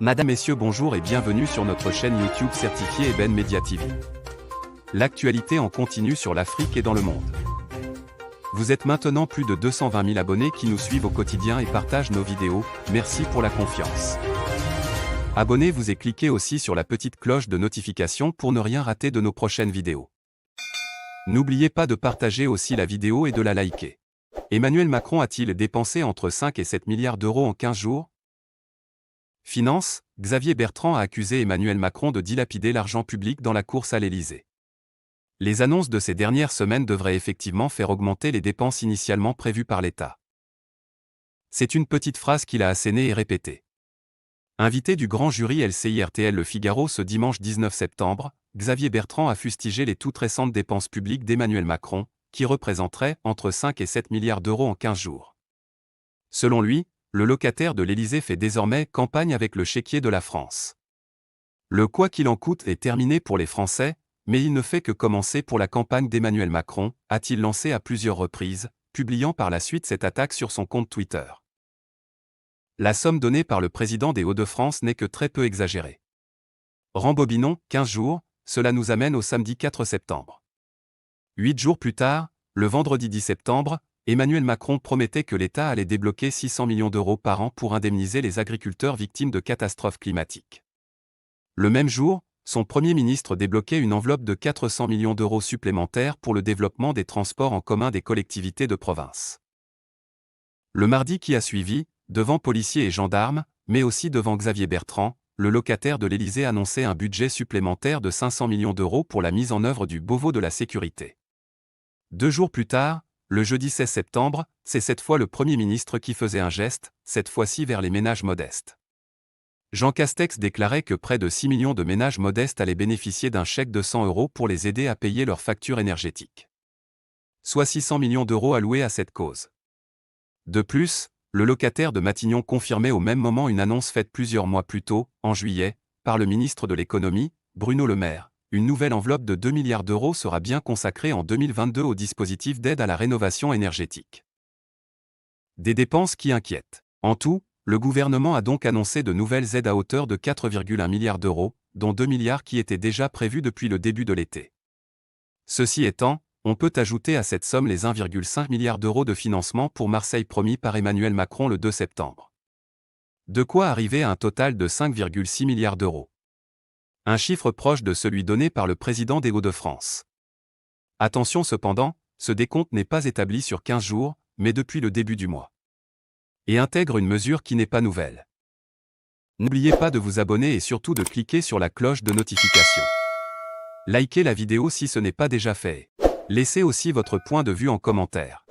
Madame, Messieurs, bonjour et bienvenue sur notre chaîne YouTube certifiée Eben Media TV. L'actualité en continu sur l'Afrique et dans le monde. Vous êtes maintenant plus de 220 000 abonnés qui nous suivent au quotidien et partagent nos vidéos, merci pour la confiance. Abonnez-vous et cliquez aussi sur la petite cloche de notification pour ne rien rater de nos prochaines vidéos. N'oubliez pas de partager aussi la vidéo et de la liker. Emmanuel Macron a-t-il dépensé entre 5 et 7 milliards d'euros en 15 jours? Finance, Xavier Bertrand a accusé Emmanuel Macron de dilapider l'argent public dans la course à l'Élysée. Les annonces de ces dernières semaines devraient effectivement faire augmenter les dépenses initialement prévues par l'État. C'est une petite phrase qu'il a assénée et répétée. Invité du grand jury LCI-RTL Le Figaro ce dimanche 19 septembre, Xavier Bertrand a fustigé les toutes récentes dépenses publiques d'Emmanuel Macron, qui représenteraient entre 5 et 7 milliards d'euros en 15 jours. Selon lui, le locataire de l'Élysée fait désormais campagne avec le chéquier de la France. Le quoi qu'il en coûte est terminé pour les Français, mais il ne fait que commencer pour la campagne d'Emmanuel Macron, a-t-il lancé à plusieurs reprises, publiant par la suite cette attaque sur son compte Twitter. La somme donnée par le président des Hauts-de-France n'est que très peu exagérée. Rembobinons, 15 jours, cela nous amène au samedi 4 septembre. 8 jours plus tard, le vendredi 10 septembre, Emmanuel Macron promettait que l'État allait débloquer 600 millions d'euros par an pour indemniser les agriculteurs victimes de catastrophes climatiques. Le même jour, son Premier ministre débloquait une enveloppe de 400 millions d'euros supplémentaires pour le développement des transports en commun des collectivités de province. Le mardi qui a suivi, devant policiers et gendarmes, mais aussi devant Xavier Bertrand, le locataire de l'Élysée annonçait un budget supplémentaire de 500 millions d'euros pour la mise en œuvre du Beauvau de la sécurité. 2 jours plus tard, le jeudi 16 septembre, c'est cette fois le Premier ministre qui faisait un geste, cette fois-ci vers les ménages modestes. Jean Castex déclarait que près de 6 millions de ménages modestes allaient bénéficier d'un chèque de 100 euros pour les aider à payer leurs factures énergétiques. Soit 600 millions d'euros alloués à cette cause. De plus, le locataire de Matignon confirmait au même moment une annonce faite plusieurs mois plus tôt, en juillet, par le ministre de l'Économie, Bruno Le Maire. Une nouvelle enveloppe de 2 milliards d'euros sera bien consacrée en 2022 au dispositif d'aide à la rénovation énergétique. Des dépenses qui inquiètent. En tout, le gouvernement a donc annoncé de nouvelles aides à hauteur de 4,1 milliards d'euros, dont 2 milliards qui étaient déjà prévus depuis le début de l'été. Ceci étant, on peut ajouter à cette somme les 1,5 milliard d'euros de financement pour Marseille promis par Emmanuel Macron le 2 septembre. De quoi arriver à un total de 5,6 milliards d'euros. Un chiffre proche de celui donné par le président des Hauts-de-France. Attention cependant, ce décompte n'est pas établi sur 15 jours, mais depuis le début du mois. Et intègre une mesure qui n'est pas nouvelle. N'oubliez pas de vous abonner et surtout de cliquer sur la cloche de notification. Likez la vidéo si ce n'est pas déjà fait. Laissez aussi votre point de vue en commentaire.